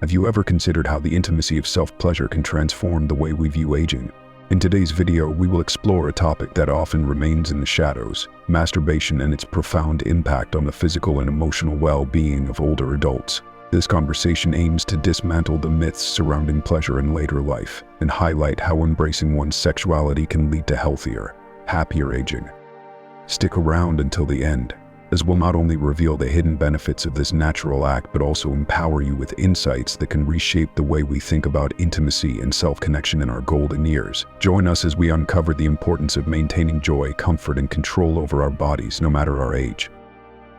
Have you ever considered how the intimacy of self-pleasure can transform the way we view aging? In today's video, we will explore a topic that often remains in the shadows: masturbation and its profound impact on the physical and emotional well-being of older adults. This conversation aims to dismantle the myths surrounding pleasure in later life and highlight how embracing one's sexuality can lead to healthier, happier aging. Stick around until the end, as we'll not only reveal the hidden benefits of this natural act but also empower you with insights that can reshape the way we think about intimacy and self-connection in our golden years. Join us as we uncover the importance of maintaining joy, comfort, and control over our bodies no matter our age.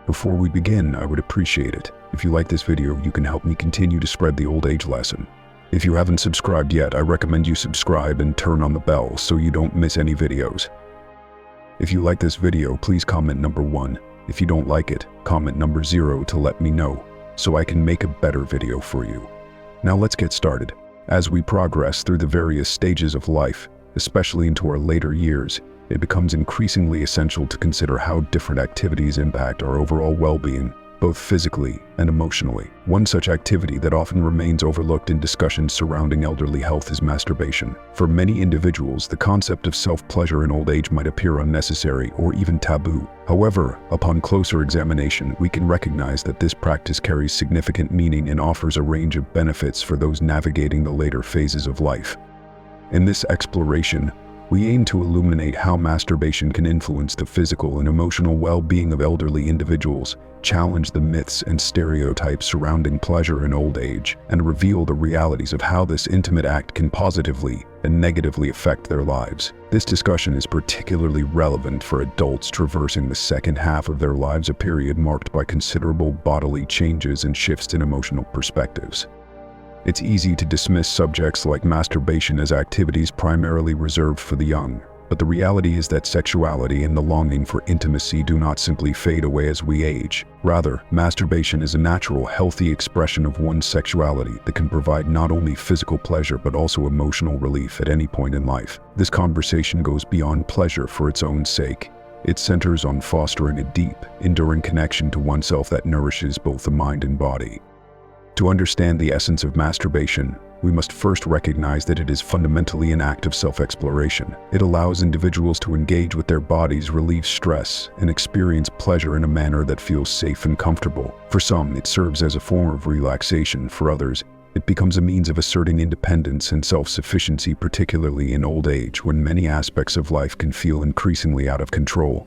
Before we begin, I would appreciate it if you like this video. You can help me continue to spread the old age lesson. If you haven't subscribed yet, I recommend you subscribe and turn on the bell so you don't miss any videos. If you like this video, please comment number 1. If you don't like it, comment number 0 to let me know, so I can make a better video for you. Now let's get started. As we progress through the various stages of life, especially into our later years, it becomes increasingly essential to consider how different activities impact our overall well-being, both physically and emotionally. One such activity that often remains overlooked in discussions surrounding elderly health is masturbation. For many individuals, the concept of self-pleasure in old age might appear unnecessary or even taboo. However, upon closer examination, we can recognize that this practice carries significant meaning and offers a range of benefits for those navigating the later phases of life. In this exploration, we aim to illuminate how masturbation can influence the physical and emotional well-being of elderly individuals, challenge the myths and stereotypes surrounding pleasure in old age, and reveal the realities of how this intimate act can positively and negatively affect their lives. This discussion is particularly relevant for adults traversing the second half of their lives, a period marked by considerable bodily changes and shifts in emotional perspectives. It's easy to dismiss subjects like masturbation as activities primarily reserved for the young, but the reality is that sexuality and the longing for intimacy do not simply fade away as we age. Rather, masturbation is a natural, healthy expression of one's sexuality that can provide not only physical pleasure but also emotional relief at any point in life. This conversation goes beyond pleasure for its own sake. It centers on fostering a deep, enduring connection to oneself that nourishes both the mind and body. To understand the essence of masturbation, we must first recognize that it is fundamentally an act of self-exploration. It allows individuals to engage with their bodies, relieve stress, and experience pleasure in a manner that feels safe and comfortable. For some, it serves as a form of relaxation. For others, it becomes a means of asserting independence and self-sufficiency, particularly in old age when many aspects of life can feel increasingly out of control.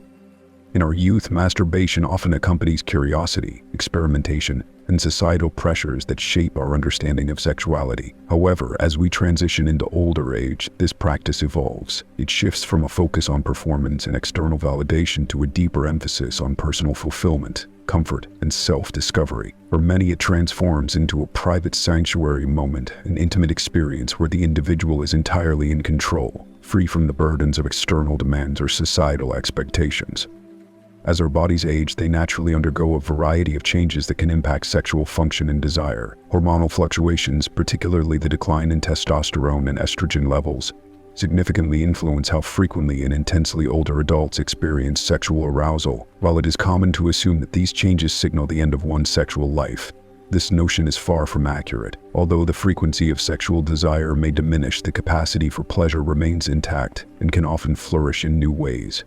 In our youth, masturbation often accompanies curiosity, experimentation, and societal pressures that shape our understanding of sexuality. However, as we transition into older age, this practice evolves. It shifts from a focus on performance and external validation to a deeper emphasis on personal fulfillment, comfort, and self-discovery. For many, it transforms into a private sanctuary moment, an intimate experience where the individual is entirely in control, free from the burdens of external demands or societal expectations. As our bodies age, they naturally undergo a variety of changes that can impact sexual function and desire. Hormonal fluctuations, particularly the decline in testosterone and estrogen levels, significantly influence how frequently and intensely older adults experience sexual arousal. While it is common to assume that these changes signal the end of one's sexual life, this notion is far from accurate. Although the frequency of sexual desire may diminish, the capacity for pleasure remains intact and can often flourish in new ways.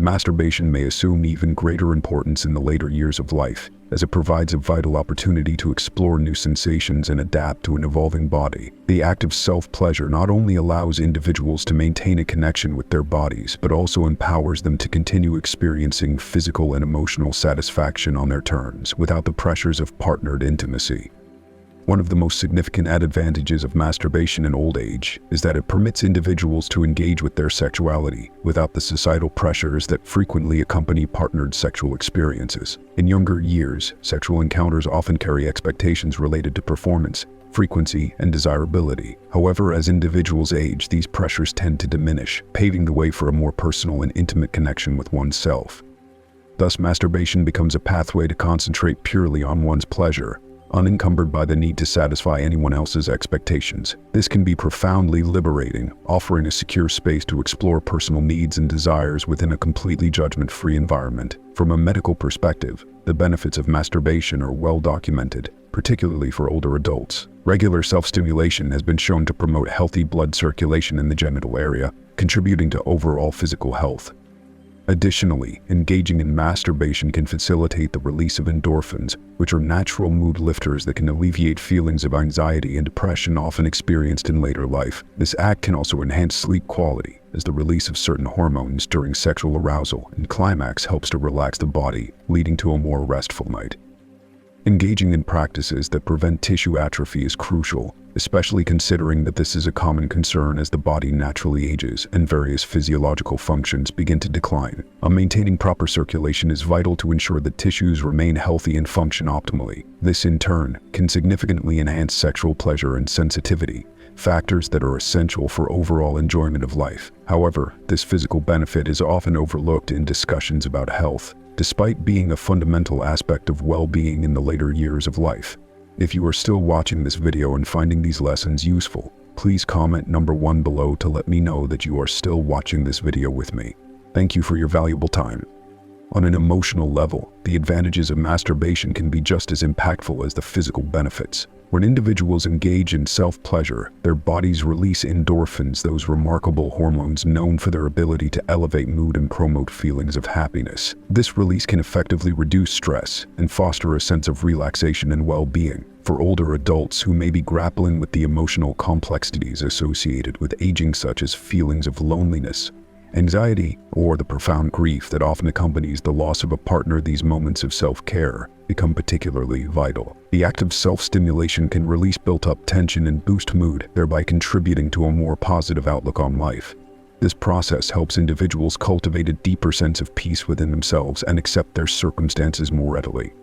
Masturbation may assume even greater importance in the later years of life, as it provides a vital opportunity to explore new sensations and adapt to an evolving body. The act of self-pleasure not only allows individuals to maintain a connection with their bodies, but also empowers them to continue experiencing physical and emotional satisfaction on their terms, without the pressures of partnered intimacy. One of the most significant advantages of masturbation in old age is that it permits individuals to engage with their sexuality without the societal pressures that frequently accompany partnered sexual experiences. In younger years, sexual encounters often carry expectations related to performance, frequency, and desirability. However, as individuals age, these pressures tend to diminish, paving the way for a more personal and intimate connection with oneself. Thus, masturbation becomes a pathway to concentrate purely on one's pleasure, unencumbered by the need to satisfy anyone else's expectations. This can be profoundly liberating, offering a secure space to explore personal needs and desires within a completely judgment-free environment. From a medical perspective, the benefits of masturbation are well documented. particularly for older adults. Regular self-stimulation has been shown to promote healthy blood circulation in the genital area, contributing to overall physical health. Additionally, engaging in masturbation can facilitate the release of endorphins, which are natural mood lifters that can alleviate feelings of anxiety and depression often experienced in later life. This act can also enhance sleep quality, as the release of certain hormones during sexual arousal and climax helps to relax the body, leading to a more restful night. Engaging in practices that prevent tissue atrophy is crucial, especially considering that this is a common concern as the body naturally ages and various physiological functions begin to decline. Maintaining proper circulation is vital to ensure that tissues remain healthy and function optimally. This, in turn, can significantly enhance sexual pleasure and sensitivity, factors that are essential for overall enjoyment of life. However, this physical benefit is often overlooked in discussions about health, despite being a fundamental aspect of well-being in the later years of life. If you are still watching this video and finding these lessons useful, please comment number 1 below to let me know that you are still watching this video with me. Thank you for your valuable time. On an emotional level, the advantages of masturbation can be just as impactful as the physical benefits. When individuals engage in self-pleasure, their bodies release endorphins, those remarkable hormones known for their ability to elevate mood and promote feelings of happiness. This release can effectively reduce stress and foster a sense of relaxation and well-being. For older adults who may be grappling with the emotional complexities associated with aging, such as feelings of loneliness, anxiety, or the profound grief that often accompanies the loss of a partner, these moments of self-care become particularly vital. The act of self-stimulation can release built-up tension and boost mood, thereby contributing to a more positive outlook on life. This process helps individuals cultivate a deeper sense of peace within themselves and accept their circumstances more readily.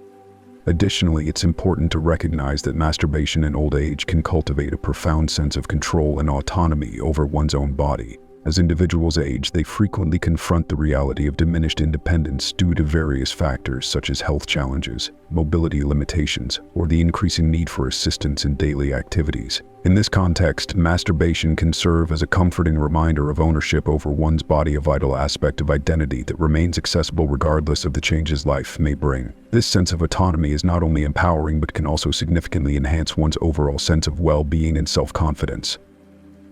Additionally, it's important to recognize that masturbation in old age can cultivate a profound sense of control and autonomy over one's own body. As individuals age, they frequently confront the reality of diminished independence due to various factors such as health challenges, mobility limitations, or the increasing need for assistance in daily activities. In this context, masturbation can serve as a comforting reminder of ownership over one's body, a vital aspect of identity that remains accessible regardless of the changes life may bring. This sense of autonomy is not only empowering but can also significantly enhance one's overall sense of well-being and self-confidence.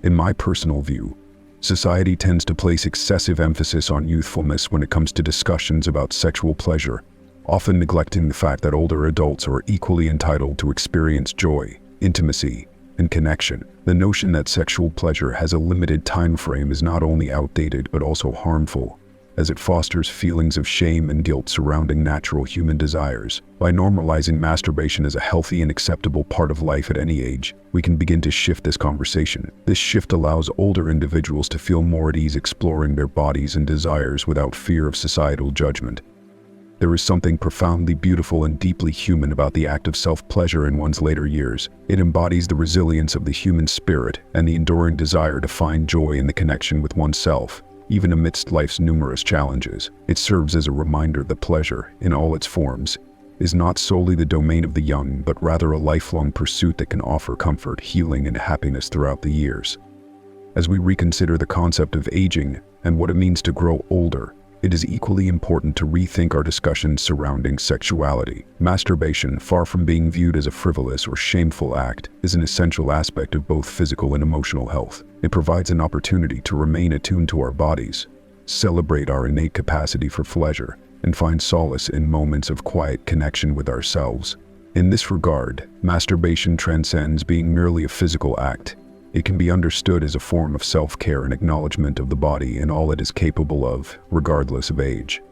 In my personal view, society tends to place excessive emphasis on youthfulness when it comes to discussions about sexual pleasure, often neglecting the fact that older adults are equally entitled to experience joy, intimacy, and connection. The notion that sexual pleasure has a limited time frame is not only outdated but also harmful, as it fosters feelings of shame and guilt surrounding natural human desires. By normalizing masturbation as a healthy and acceptable part of life at any age, we can begin to shift this conversation. This shift allows older individuals to feel more at ease exploring their bodies and desires without fear of societal judgment. There is something profoundly beautiful and deeply human about the act of self-pleasure in one's later years. It embodies the resilience of the human spirit and the enduring desire to find joy in the connection with oneself. Even amidst life's numerous challenges, it serves as a reminder that pleasure, in all its forms, is not solely the domain of the young, but rather a lifelong pursuit that can offer comfort, healing, and happiness throughout the years. As we reconsider the concept of aging and what it means to grow older, it is equally important to rethink our discussions surrounding sexuality. Masturbation, far from being viewed as a frivolous or shameful act, is an essential aspect of both physical and emotional health. It provides an opportunity to remain attuned to our bodies, celebrate our innate capacity for pleasure, and find solace in moments of quiet connection with ourselves. In this regard, masturbation transcends being merely a physical act. It can be understood as a form of self-care and acknowledgement of the body and all it is capable of, regardless of age.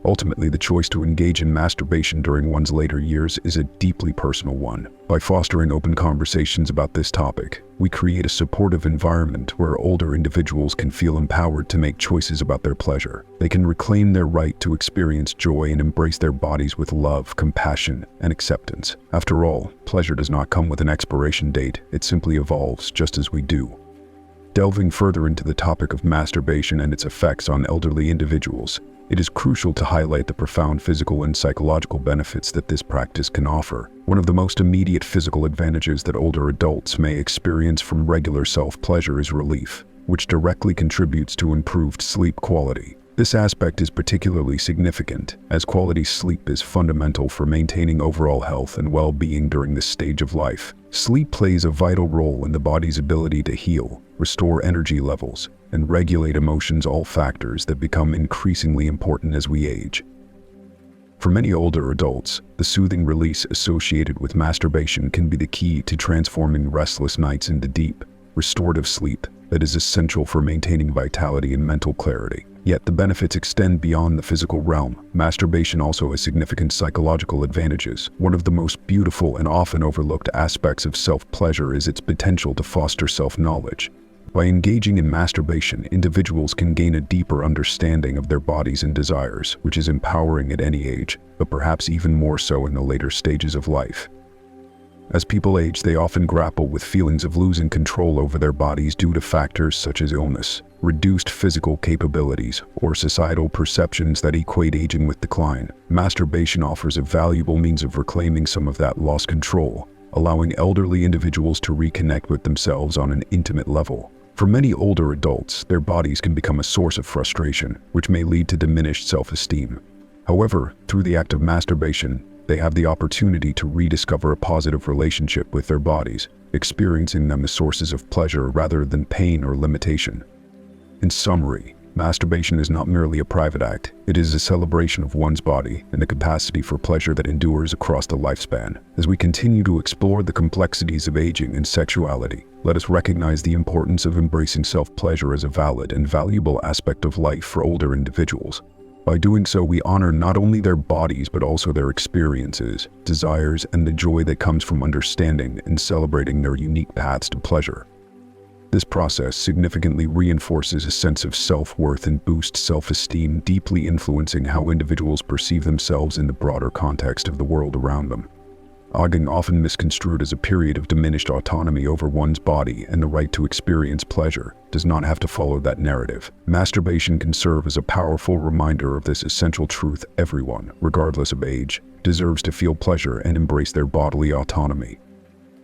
Ultimately, the choice to engage in masturbation during one's later years is a deeply personal one. By fostering open conversations about this topic, we create a supportive environment where older individuals can feel empowered to make choices about their pleasure. They can reclaim their right to experience joy and embrace their bodies with love, compassion, and acceptance. After all, pleasure does not come with an expiration date, it simply evolves just as we do. Delving further into the topic of masturbation and its effects on elderly individuals, it is crucial to highlight the profound physical and psychological benefits that this practice can offer. One of the most immediate physical advantages that older adults may experience from regular self-pleasure is relief, which directly contributes to improved sleep quality. This aspect is particularly significant, as quality sleep is fundamental for maintaining overall health and well-being during this stage of life. Sleep plays a vital role in the body's ability to heal, restore energy levels, and regulate emotions, all factors that become increasingly important as we age. For many older adults, the soothing release associated with masturbation can be the key to transforming restless nights into deep, restorative sleep that is essential for maintaining vitality and mental clarity. Yet the benefits extend beyond the physical realm. Masturbation also has significant psychological advantages. One of the most beautiful and often overlooked aspects of self-pleasure is its potential to foster self-knowledge. By engaging in masturbation, individuals can gain a deeper understanding of their bodies and desires, which is empowering at any age, but perhaps even more so in the later stages of life. As people age, they often grapple with feelings of losing control over their bodies due to factors such as illness, reduced physical capabilities, or societal perceptions that equate aging with decline. Masturbation offers a valuable means of reclaiming some of that lost control, allowing elderly individuals to reconnect with themselves on an intimate level. For many older adults, their bodies can become a source of frustration, which may lead to diminished self-esteem. However, through the act of masturbation, they have the opportunity to rediscover a positive relationship with their bodies, experiencing them as sources of pleasure rather than pain or limitation. In summary, masturbation is not merely a private act, it is a celebration of one's body and the capacity for pleasure that endures across the lifespan. As we continue to explore the complexities of aging and sexuality, let us recognize the importance of embracing self-pleasure as a valid and valuable aspect of life for older individuals. By doing so, we honor not only their bodies but also their experiences, desires, and the joy that comes from understanding and celebrating their unique paths to pleasure. This process significantly reinforces a sense of self-worth and boosts self-esteem, deeply influencing how individuals perceive themselves in the broader context of the world around them. Aging, often misconstrued as a period of diminished autonomy over one's body and the right to experience pleasure, does not have to follow that narrative. Masturbation can serve as a powerful reminder of this essential truth: everyone, regardless of age, deserves to feel pleasure and embrace their bodily autonomy.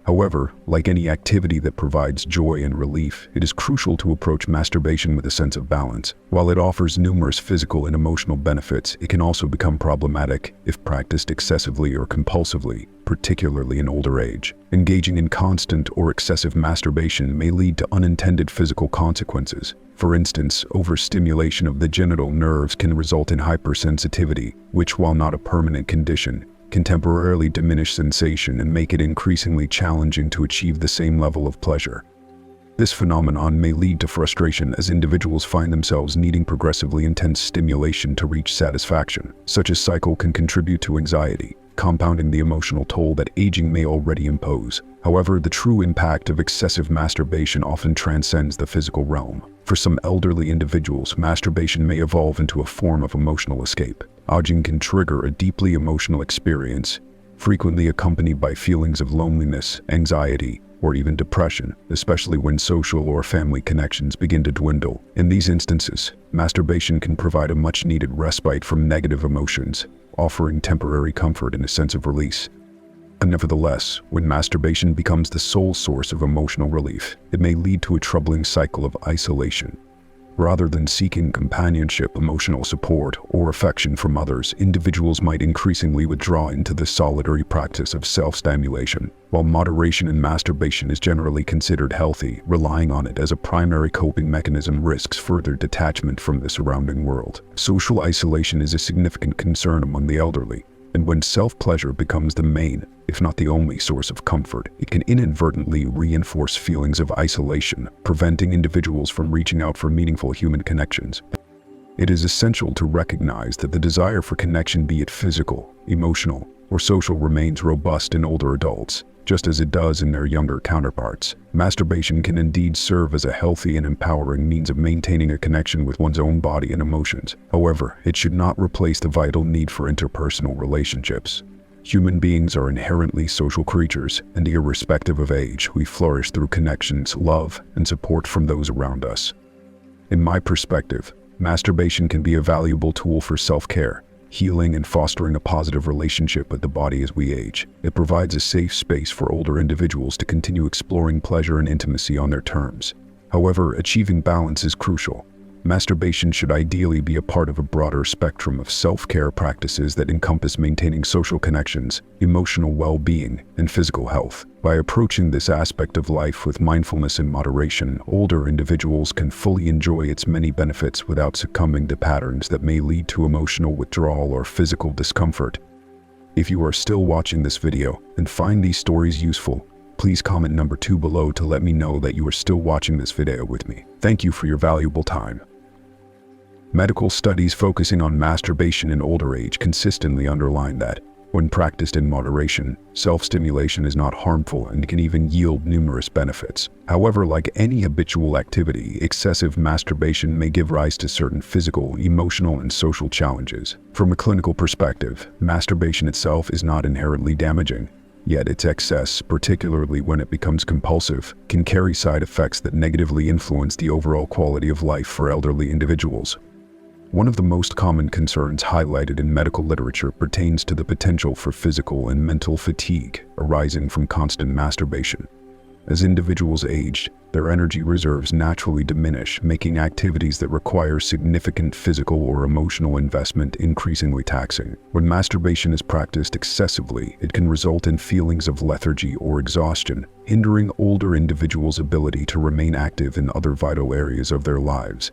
However, like any activity that provides joy and relief, it is crucial to approach masturbation with a sense of balance. While it offers numerous physical and emotional benefits, it can also become problematic if practiced excessively or compulsively, particularly in older age. Engaging in constant or excessive masturbation may lead to unintended physical consequences. For instance, overstimulation of the genital nerves can result in hypersensitivity, which, while not a permanent condition, can temporarily diminish sensation and make it increasingly challenging to achieve the same level of pleasure. This phenomenon may lead to frustration as individuals find themselves needing progressively intense stimulation to reach satisfaction. Such a cycle can contribute to anxiety, compounding the emotional toll that aging may already impose. However, the true impact of excessive masturbation often transcends the physical realm. For some elderly individuals, masturbation may evolve into a form of emotional escape. Aging can trigger a deeply emotional experience, frequently accompanied by feelings of loneliness, anxiety, or even depression, especially when social or family connections begin to dwindle. In these instances, masturbation can provide a much-needed respite from negative emotions, offering temporary comfort and a sense of release. Nevertheless, when masturbation becomes the sole source of emotional relief, it may lead to a troubling cycle of isolation. Rather than seeking companionship, emotional support, or affection from others, individuals might increasingly withdraw into the solitary practice of self-stimulation. While moderation in masturbation is generally considered healthy, relying on it as a primary coping mechanism risks further detachment from the surrounding world. Social isolation is a significant concern among the elderly, and when self-pleasure becomes the main, if not the only source of comfort, it can inadvertently reinforce feelings of isolation, preventing individuals from reaching out for meaningful human connections. It is essential to recognize that the desire for connection, be it physical, emotional, or social, remains robust in older adults, just as it does in their younger counterparts. Masturbation can indeed serve as a healthy and empowering means of maintaining a connection with one's own body and emotions. However, it should not replace the vital need for interpersonal relationships. Human beings are inherently social creatures, and irrespective of age, we flourish through connections, love, and support from those around us. In my perspective, masturbation can be a valuable tool for self-care, healing, and fostering a positive relationship with the body as we age. It provides a safe space for older individuals to continue exploring pleasure and intimacy on their terms. However, achieving balance is crucial. Masturbation should ideally be a part of a broader spectrum of self-care practices that encompass maintaining social connections, emotional well-being, and physical health. By approaching this aspect of life with mindfulness and moderation, older individuals can fully enjoy its many benefits without succumbing to patterns that may lead to emotional withdrawal or physical discomfort. If you are still watching this video and find these stories useful, please comment number 2 below to let me know that you are still watching this video with me. Thank you for your valuable time. Medical studies focusing on masturbation in older age consistently underline that, when practiced in moderation, self-stimulation is not harmful and can even yield numerous benefits. However, like any habitual activity, excessive masturbation may give rise to certain physical, emotional, and social challenges. From a clinical perspective, masturbation itself is not inherently damaging. Yet its excess, particularly when it becomes compulsive, can carry side effects that negatively influence the overall quality of life for elderly individuals. One of the most common concerns highlighted in medical literature pertains to the potential for physical and mental fatigue arising from constant masturbation. As individuals age, their energy reserves naturally diminish, making activities that require significant physical or emotional investment increasingly taxing. When masturbation is practiced excessively, it can result in feelings of lethargy or exhaustion, hindering older individuals' ability to remain active in other vital areas of their lives.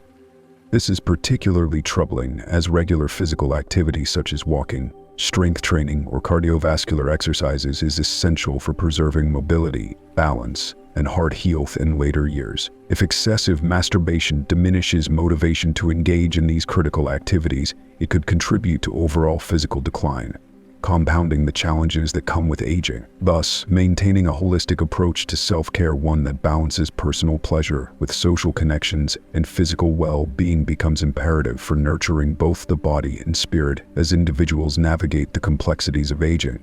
This is particularly troubling as regular physical activity such as walking, strength training, or cardiovascular exercises is essential for preserving mobility, balance, and heart health in later years. If excessive masturbation diminishes motivation to engage in these critical activities, it could contribute to overall physical decline, compounding the challenges that come with aging. Thus, maintaining a holistic approach to self-care, one that balances personal pleasure with social connections and physical well-being, becomes imperative for nurturing both the body and spirit as individuals navigate the complexities of aging.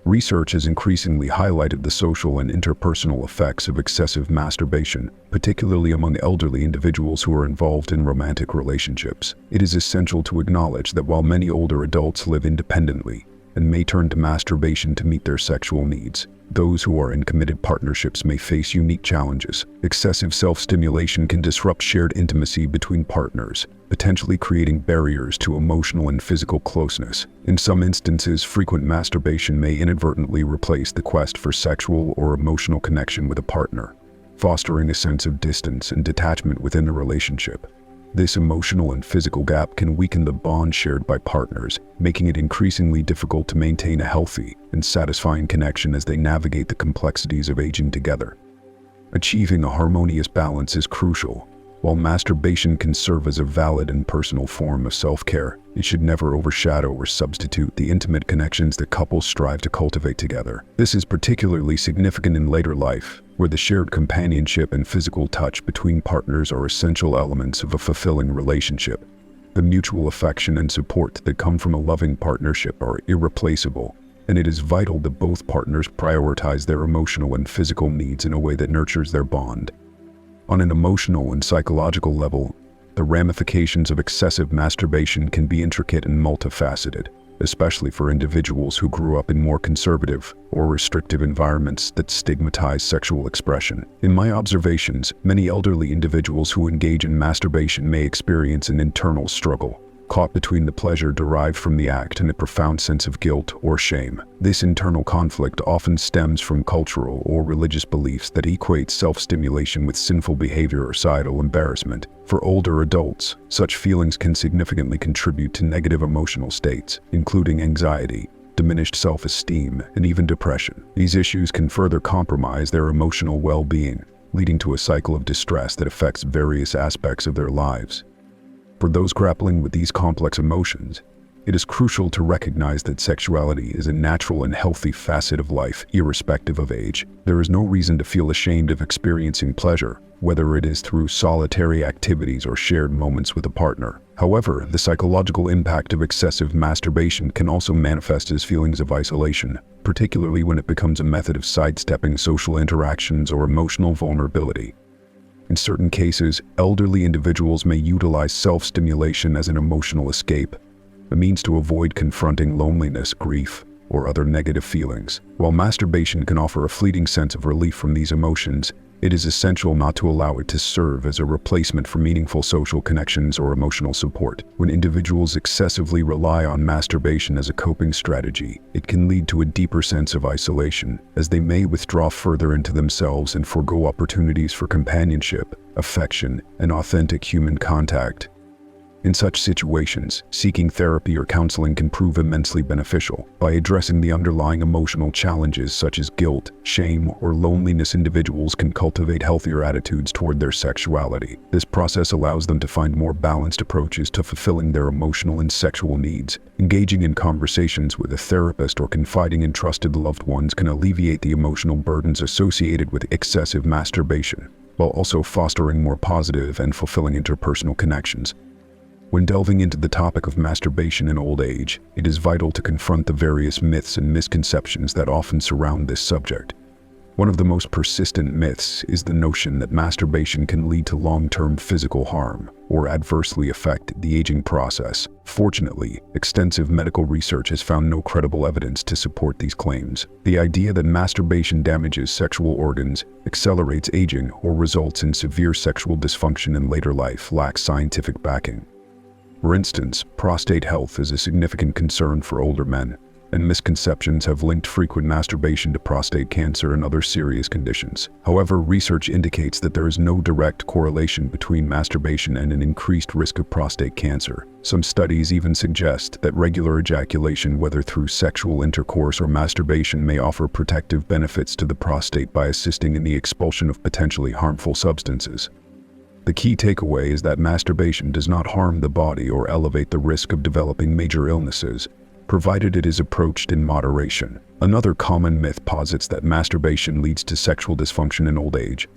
Research has increasingly highlighted the social and interpersonal effects of excessive masturbation, particularly among elderly individuals who are involved in romantic relationships. It is essential to acknowledge that while many older adults live independently and may turn to masturbation to meet their sexual needs, those who are in committed partnerships may face unique challenges. Excessive self-stimulation can disrupt shared intimacy between partners, potentially creating barriers to emotional and physical closeness. In some instances, frequent masturbation may inadvertently replace the quest for sexual or emotional connection with a partner, fostering a sense of distance and detachment within the relationship. This emotional and physical gap can weaken the bond shared by partners, making it increasingly difficult to maintain a healthy and satisfying connection as they navigate the complexities of aging together. Achieving a harmonious balance is crucial. While masturbation can serve as a valid and personal form of self-care, it should never overshadow or substitute the intimate connections that couples strive to cultivate together. This is particularly significant in later life, where the shared companionship and physical touch between partners are essential elements of a fulfilling relationship. The mutual affection and support that come from a loving partnership are irreplaceable, and it is vital that both partners prioritize their emotional and physical needs in a way that nurtures their bond. On an emotional and psychological level, the ramifications of excessive masturbation can be intricate and multifaceted, especially for individuals who grew up in more conservative or restrictive environments that stigmatize sexual expression. In my observations, many elderly individuals who engage in masturbation may experience an internal struggle, caught between the pleasure derived from the act and a profound sense of guilt or shame. This internal conflict often stems from cultural or religious beliefs that equate self-stimulation with sinful behavior or societal embarrassment. For older adults, such feelings can significantly contribute to negative emotional states, including anxiety, diminished self-esteem, and even depression. These issues can further compromise their emotional well-being, leading to a cycle of distress that affects various aspects of their lives. For those grappling with these complex emotions, it is crucial to recognize that sexuality is a natural and healthy facet of life, irrespective of age. There is no reason to feel ashamed of experiencing pleasure, whether it is through solitary activities or shared moments with a partner. However, the psychological impact of excessive masturbation can also manifest as feelings of isolation, particularly when it becomes a method of sidestepping social interactions or emotional vulnerability. In certain cases, elderly individuals may utilize self-stimulation as an emotional escape, a means to avoid confronting loneliness, grief, or other negative feelings. While masturbation can offer a fleeting sense of relief from these emotions, it is essential not to allow it to serve as a replacement for meaningful social connections or emotional support. When individuals excessively rely on masturbation as a coping strategy, it can lead to a deeper sense of isolation, as they may withdraw further into themselves and forego opportunities for companionship, affection, and authentic human contact. In such situations, seeking therapy or counseling can prove immensely beneficial. By addressing the underlying emotional challenges such as guilt, shame, or loneliness, individuals can cultivate healthier attitudes toward their sexuality. This process allows them to find more balanced approaches to fulfilling their emotional and sexual needs. Engaging in conversations with a therapist or confiding in trusted loved ones can alleviate the emotional burdens associated with excessive masturbation, while also fostering more positive and fulfilling interpersonal connections. When delving into the topic of masturbation in old age, it is vital to confront the various myths and misconceptions that often surround this subject. One of the most persistent myths is the notion that masturbation can lead to long-term physical harm or adversely affect the aging process. Fortunately, extensive medical research has found no credible evidence to support these claims. The idea that masturbation damages sexual organs, accelerates aging, or results in severe sexual dysfunction in later life lacks scientific backing. For instance, prostate health is a significant concern for older men, and misconceptions have linked frequent masturbation to prostate cancer and other serious conditions. However, research indicates that there is no direct correlation between masturbation and an increased risk of prostate cancer. Some studies even suggest that regular ejaculation, whether through sexual intercourse or masturbation, may offer protective benefits to the prostate by assisting in the expulsion of potentially harmful substances. The key takeaway is that masturbation does not harm the body or elevate the risk of developing major illnesses, provided it is approached in moderation. Another common myth posits that masturbation leads to sexual dysfunction in old age.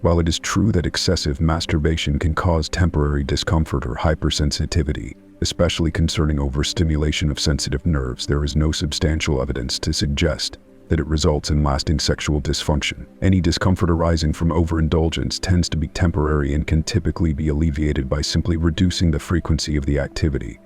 While it is true that excessive masturbation can cause temporary discomfort or hypersensitivity, especially concerning overstimulation of sensitive nerves, there is no substantial evidence to suggest that it results in lasting sexual dysfunction. Any discomfort arising from overindulgence tends to be temporary and can typically be alleviated by simply reducing the frequency of the activity.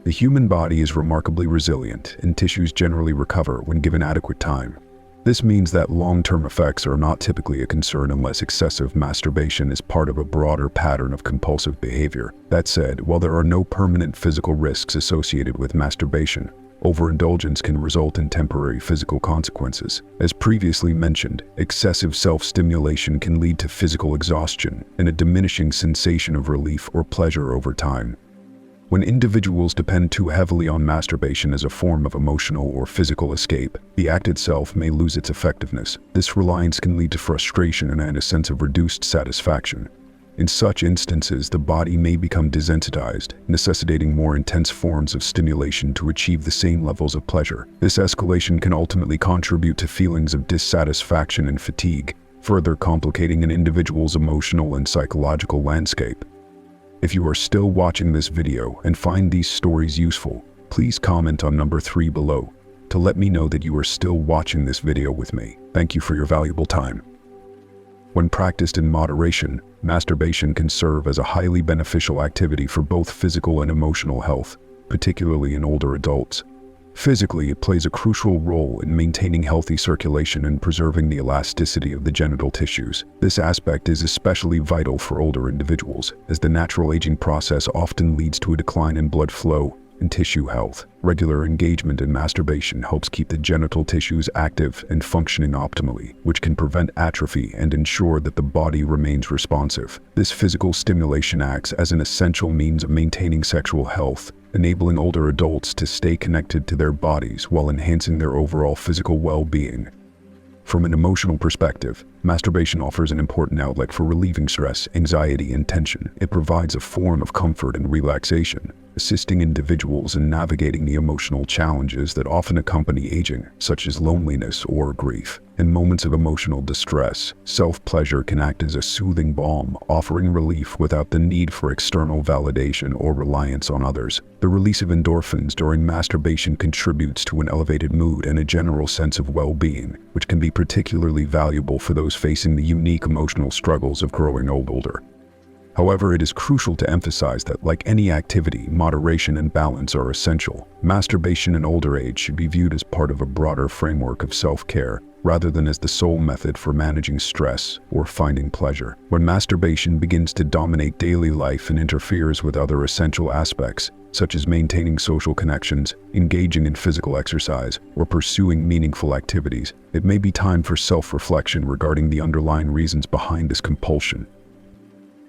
The human body is remarkably resilient, and tissues generally recover when given adequate time. This means that long-term effects are not typically a concern unless excessive masturbation is part of a broader pattern of compulsive behavior. That said, while there are no permanent physical risks associated with masturbation, overindulgence can result in temporary physical consequences. As previously mentioned, excessive self-stimulation can lead to physical exhaustion and a diminishing sensation of relief or pleasure over time. When individuals depend too heavily on masturbation as a form of emotional or physical escape, the act itself may lose its effectiveness. This reliance can lead to frustration and a sense of reduced satisfaction. In such instances, the body may become desensitized, necessitating more intense forms of stimulation to achieve the same levels of pleasure. This escalation can ultimately contribute to feelings of dissatisfaction and fatigue, further complicating an individual's emotional and psychological landscape. If you are still watching this video and find these stories useful, please comment on number 3 below to let me know that you are still watching this video with me. Thank you for your valuable time. When practiced in moderation, masturbation can serve as a highly beneficial activity for both physical and emotional health, particularly in older adults. Physically, it plays a crucial role in maintaining healthy circulation and preserving the elasticity of the genital tissues. This aspect is especially vital for older individuals, as the natural aging process often leads to a decline in blood flow and tissue health. Regular engagement in masturbation helps keep the genital tissues active and functioning optimally, which can prevent atrophy and ensure that the body remains responsive. This physical stimulation acts as an essential means of maintaining sexual health, enabling older adults to stay connected to their bodies while enhancing their overall physical well-being. From an emotional perspective, masturbation offers an important outlet for relieving stress, anxiety, and tension. It provides a form of comfort and relaxation, assisting individuals in navigating the emotional challenges that often accompany aging, such as loneliness or grief. In moments of emotional distress, self-pleasure can act as a soothing balm, offering relief without the need for external validation or reliance on others. The release of endorphins during masturbation contributes to an elevated mood and a general sense of well-being, which can be particularly valuable for those facing the unique emotional struggles of growing older. However, it is crucial to emphasize that, like any activity, moderation and balance are essential. Masturbation in older age should be viewed as part of a broader framework of self-care, rather than as the sole method for managing stress or finding pleasure. When masturbation begins to dominate daily life and interferes with other essential aspects, such as maintaining social connections, engaging in physical exercise, or pursuing meaningful activities, it may be time for self-reflection regarding the underlying reasons behind this compulsion.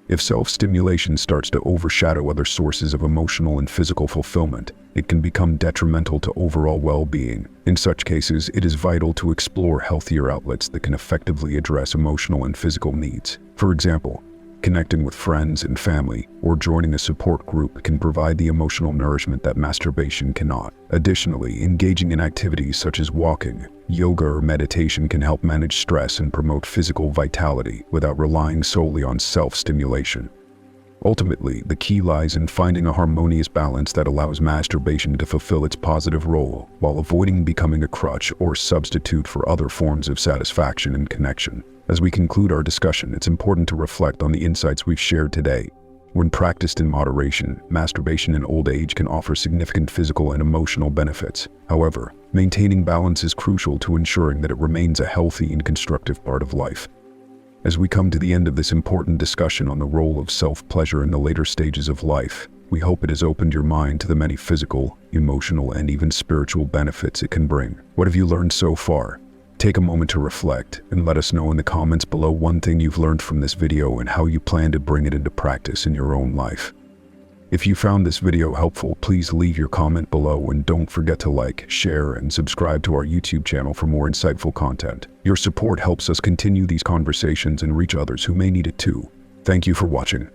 If self-stimulation starts to overshadow other sources of emotional and physical fulfillment, it can become detrimental to overall well-being. In such cases, it is vital to explore healthier outlets that can effectively address emotional and physical needs. For example, connecting with friends and family or joining a support group can provide the emotional nourishment that masturbation cannot. Additionally, engaging in activities such as walking, yoga, or meditation can help manage stress and promote physical vitality without relying solely on self-stimulation. Ultimately, the key lies in finding a harmonious balance that allows masturbation to fulfill its positive role while avoiding becoming a crutch or substitute for other forms of satisfaction and connection. As we conclude our discussion, it's important to reflect on the insights we've shared today. When practiced in moderation, masturbation in old age can offer significant physical and emotional benefits. However, maintaining balance is crucial to ensuring that it remains a healthy and constructive part of life. As we come to the end of this important discussion on the role of self-pleasure in the later stages of life, we hope it has opened your mind to the many physical, emotional, and even spiritual benefits it can bring. What have you learned so far? Take a moment to reflect and let us know in the comments below one thing you've learned from this video and how you plan to bring it into practice in your own life. If you found this video helpful, please leave your comment below and don't forget to like, share, and subscribe to our YouTube channel for more insightful content. Your support helps us continue these conversations and reach others who may need it too. Thank you for watching.